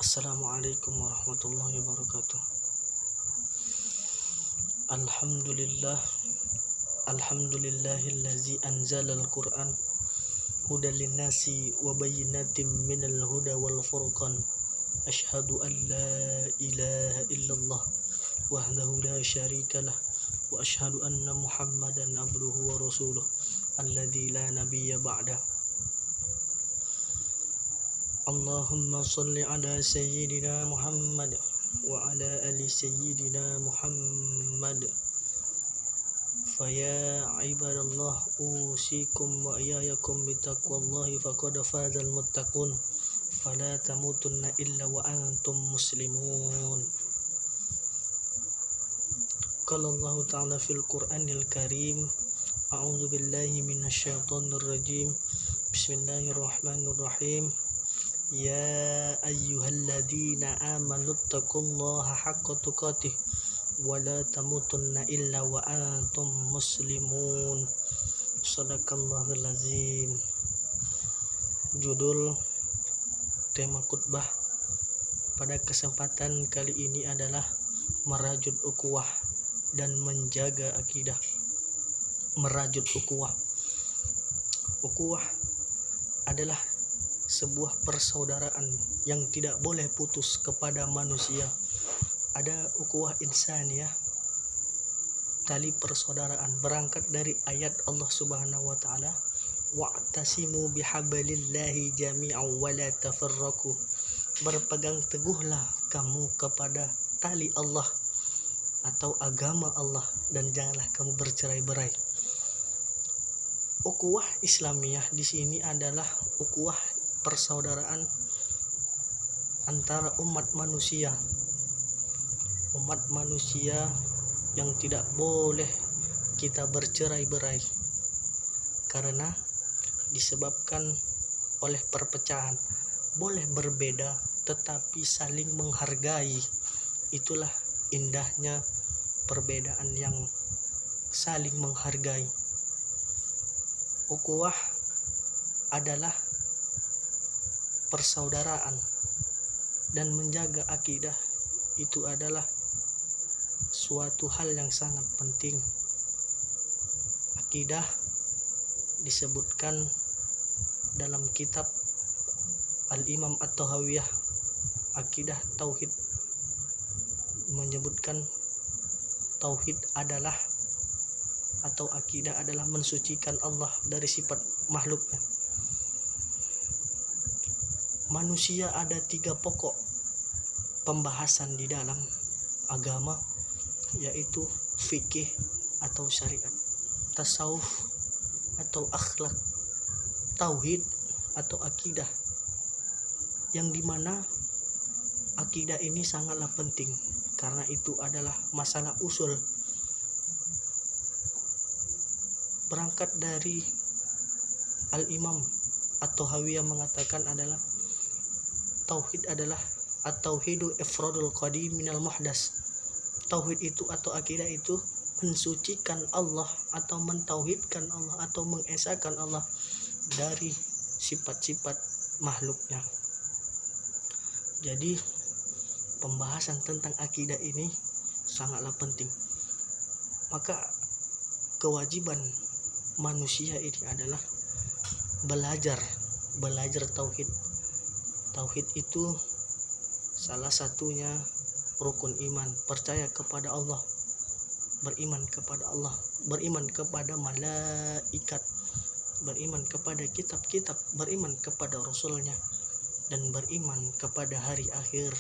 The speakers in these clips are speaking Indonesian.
Assalamualaikum warahmatullahi wabarakatuh. Alhamdulillah, alhamdulillahillazi anzalal Qur'an hudan linnasi wa bayyinatin minal huda wal furqan. Asyhadu an la ilaha illallah wahdahu la syarikalah wa asyhadu anna Muhammadan abduhu wa rasuluh alladzi la nabiyya ba'dah. Allahumma salli ala sayyidina Muhammad wa ala ali sayyidina Muhammad. Faya ibadallah usikum wa iyyakum bitaqwallahi faqad fazal muttaqun fala tamutunna illa wa antum muslimun. Qala Allah ta'ala fil Qur'anil Karim, a'udzu billahi minasyaitonir rajim. Bismillahirrahmanirrahim. Ya ayyuhalladzina amanu taqullaha haqqa tuqatih wa la tamutunna illa wa antum muslimun. Shadaqallahul azim. Judul tema khutbah pada kesempatan kali ini adalah merajut ukhuwah dan menjaga akidah. Merajut ukhuwah. Ukhuwah adalah sebuah persaudaraan yang tidak boleh putus kepada manusia. Ada ukhuwah insaniyah, tali persaudaraan, berangkat dari ayat Allah Subhanahu wa taala, wa'tasimu bihablillahi jami'an wa la tafarraqu. Berpegang teguhlah kamu kepada tali Allah atau agama Allah dan janganlah kamu bercerai-berai. Ukhuwah Islamiyah di sini adalah ukhuwah persaudaraan antara umat manusia yang tidak boleh kita bercerai-berai karena disebabkan oleh perpecahan. Boleh berbeda tetapi saling menghargai. Itulah indahnya perbedaan yang saling menghargai. Ukhuwah adalah persaudaraan dan menjaga akidah itu adalah suatu hal yang sangat penting. Akidah disebutkan dalam kitab Al-Imam At-Tahawiyah, akidah tauhid, menyebutkan tauhid adalah atau akidah adalah mensucikan Allah dari sifat makhluknya. Manusia ada 3 pokok pembahasan di dalam agama, yaitu fikih atau syariat, tasawuf atau akhlak, tauhid atau akidah, yang dimana akidah ini sangatlah penting karena itu adalah masalah usul. Berangkat dari Al-Imam At-Tahawiyah mengatakan adalah tauhid adalah at-tauhidu ifradul qadim minal muhdas. Tauhid itu atau akidah itu mensucikan Allah atau mentauhidkan Allah atau mengesahkan Allah dari sifat-sifat makhluknya. Jadi pembahasan tentang akidah ini sangatlah penting. Maka kewajiban manusia ini adalah belajar tauhid. Tauhid itu salah satunya rukun iman, percaya kepada Allah, beriman kepada Allah, beriman kepada malaikat, beriman kepada kitab-kitab, beriman kepada rasulnya, dan beriman kepada hari akhir,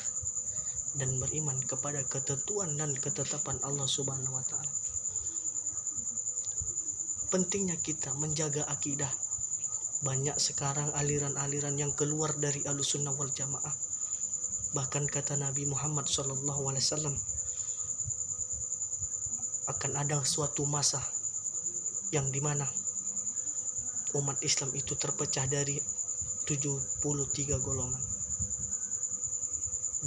dan beriman kepada ketentuan dan ketetapan Allah Subhanahu wa taala. Pentingnya kita menjaga akidah. Banyak sekarang aliran-aliran yang keluar dari Ahlussunnah wal Jamaah. Bahkan kata Nabi Muhammad SAW, akan ada suatu masa yang dimana umat Islam itu terpecah dari 73 golongan,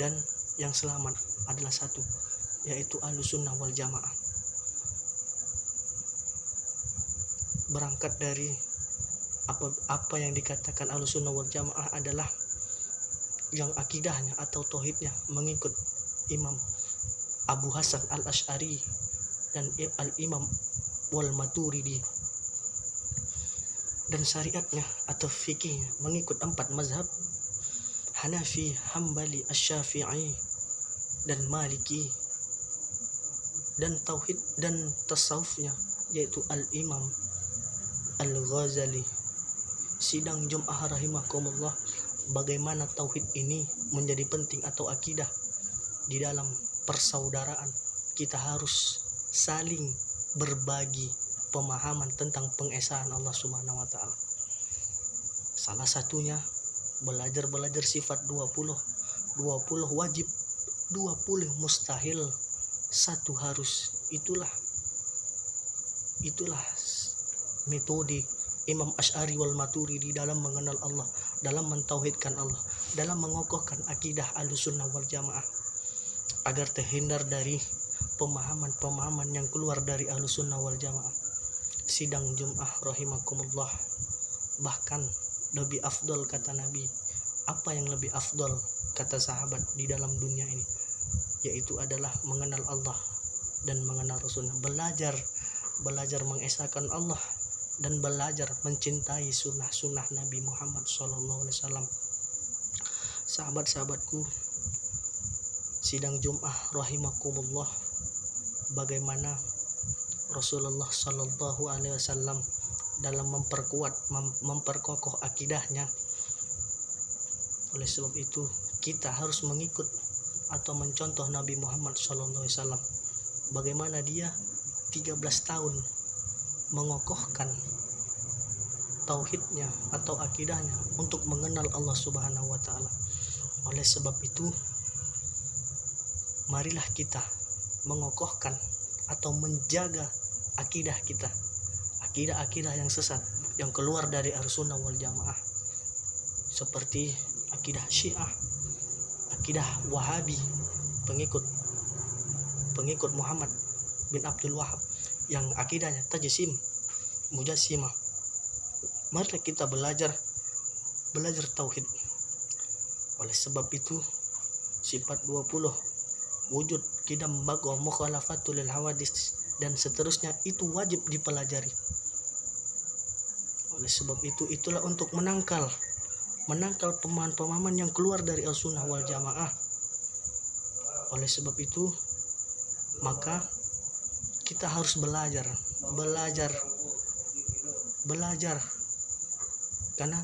dan yang selamat adalah satu, yaitu Ahlussunnah wal Jamaah. Berangkat dari apa yang dikatakan Ahlussunnah wal Jamaah adalah yang akidahnya atau tauhidnya mengikut Imam Abu Hasan al-Asy'ari dan al-Imam wal-Maturidi, dan syariatnya atau fikihnya mengikut 4 mazhab, Hanafi, Hambali, Asy-Syafi'i dan Maliki, dan tauhid dan tasawufnya yaitu al-Imam Al-Ghazali. Sidang Jum'ah rahimakumullah, bagaimana tauhid ini menjadi penting atau akidah di dalam persaudaraan. Kita harus saling berbagi pemahaman tentang pengesaan Allah Subhanahu wa taala. Salah satunya belajar sifat 20 wajib, 20 mustahil, 1 harus. Itulah metode Imam Asy'ari wal Maturidi dalam mengenal Allah, dalam mentauhidkan Allah, dalam mengokohkan akidah Ahlussunnah wal Jamaah agar terhindar dari pemahaman-pemahaman yang keluar dari Ahlussunnah wal Jamaah. Sidang Jum'ah rahimakumullah, bahkan lebih afdol kata Nabi. Apa yang lebih afdol kata sahabat di dalam dunia ini? Yaitu adalah mengenal Allah dan mengenal Rasulnya, belajar mengesahkan Allah dan belajar mencintai sunnah Nabi Muhammad SAW. Sahabat-sahabatku, sidang Jum'ah rahimakumullah, bagaimana Rasulullah SAW dalam memperkokoh akidahnya. Oleh sebab itu kita harus mengikut atau mencontoh Nabi Muhammad SAW, bagaimana dia 13 tahun mengokohkan tauhidnya atau akidahnya untuk mengenal Allah Subhanahu wa taala. Oleh sebab itu, marilah kita mengokohkan atau menjaga akidah kita, akidah yang sesat yang keluar dari Ahlussunnah wal Jamaah, seperti akidah Syiah, akidah Wahabi, pengikut Muhammad bin Abdul Wahab yang akidahnya tajsim, mujassimah. Marilah kita belajar tauhid. Oleh sebab itu, sifat 20, wujud, qidam, baqa, mukhalafatul lil hawadits dan seterusnya itu wajib dipelajari. Oleh sebab itu, itulah untuk menangkal pemahaman-pemahaman yang keluar dari Ahlussunnah wal Jamaah. Oleh sebab itu, maka kita harus belajar, karena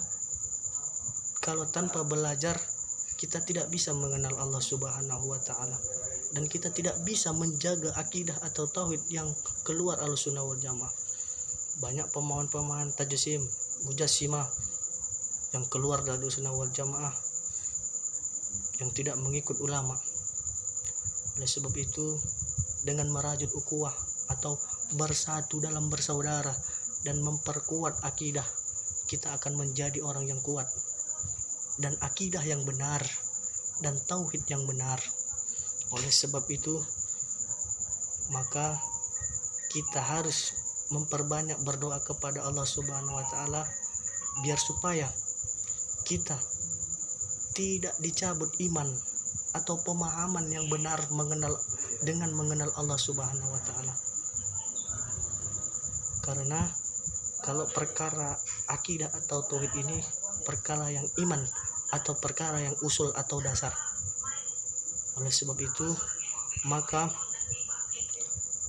kalau tanpa belajar kita tidak bisa mengenal Allah Subhanahu wa taala, dan kita tidak bisa menjaga akidah atau tauhid yang keluar Ahlussunnah wal Jamaah. Banyak pemahaman tajsim, mujassimah yang keluar dari Ahlussunnah wal Jamaah yang tidak mengikut ulama. Oleh sebab itu, dengan merajut ukhuwah atau bersatu dalam bersaudara dan memperkuat akidah, kita akan menjadi orang yang kuat dan akidah yang benar dan tauhid yang benar. Oleh sebab itu, maka kita harus memperbanyak berdoa kepada Allah Subhanahu wa taala biar supaya kita tidak dicabut iman atau pemahaman yang benar dengan mengenal Allah Subhanahu wa taala. Karena kalau perkara akidah atau tauhid ini perkara yang iman atau perkara yang usul atau dasar. Oleh sebab itu, maka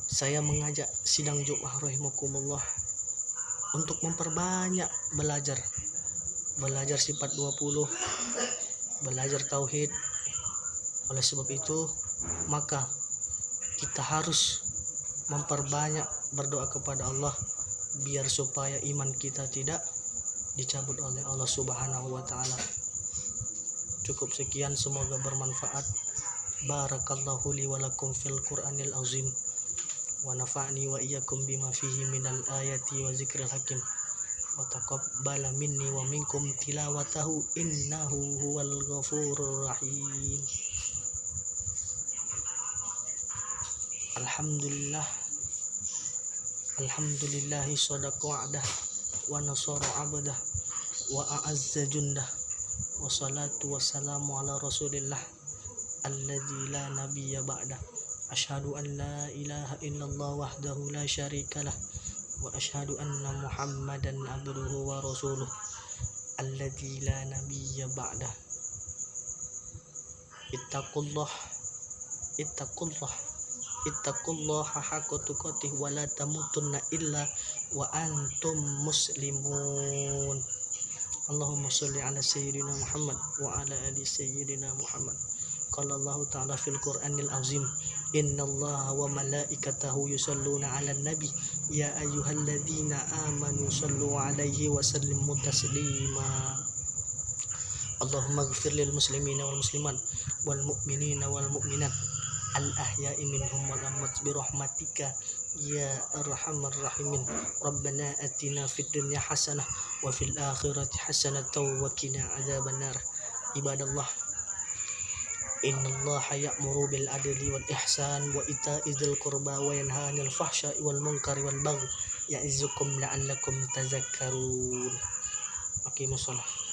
saya mengajak sidang Jum'ah rahimakumullah untuk memperbanyak belajar sifat 20, belajar tauhid. Oleh sebab itu, maka kita harus memperbanyak berdoa kepada Allah biar supaya iman kita tidak dicabut oleh Allah Subhanahu wa taala. Cukup sekian, semoga bermanfaat. Barakallahu li wa lakum fil Qur'anil azim wa nafa'ni wa iyyakum bima fihi minal ayati wa zikril hakim wa taqabbala minni wa minkum tilawatahu innahu huwal ghafurur rahim. Alhamdulillahi sadaqa wa'dah wa nasara 'abdah wa a'azza jundah wassalatu wassalamu ala rasulillah alladzi la nabiyya ba'dah. Asyhadu an la ilaha illallah wahdahu la syarikalah wa asyhadu anna Muhammadan abduhu wa rasuluh alladzi la nabiyya ba'dah. Ittaqullaha haqqa tuqatih wa la tamutunna illa wa antum muslimun. Allahumma sholli ala sayyidina Muhammad wa ala ali sayyidina Muhammad. Qala Allah ta'ala fil Qur'anil azim, innallaha wa malaikatahu yusalluna 'alan nabi ya ayyuhalladzina amanu sallu 'alaihi wa sallimu taslima. Allahumma ighfir lil muslimina wal muslimat wal mu'minina wal mu'minat al ahya'i minhum wal amwat bi rahmatika ya arhamar rahimin. Rabbana atina fid dunya hasanah wa fil akhirati hasanah wa qina adzabannar. Ibadallah, innallaha ya'muru bil adli wal ihsan wa ita'i dzil qurba wa yanha 'anil fahsya'i wal munkari wal baghi ya'izukum la'allakum tadhakkarun. Aqimussalah.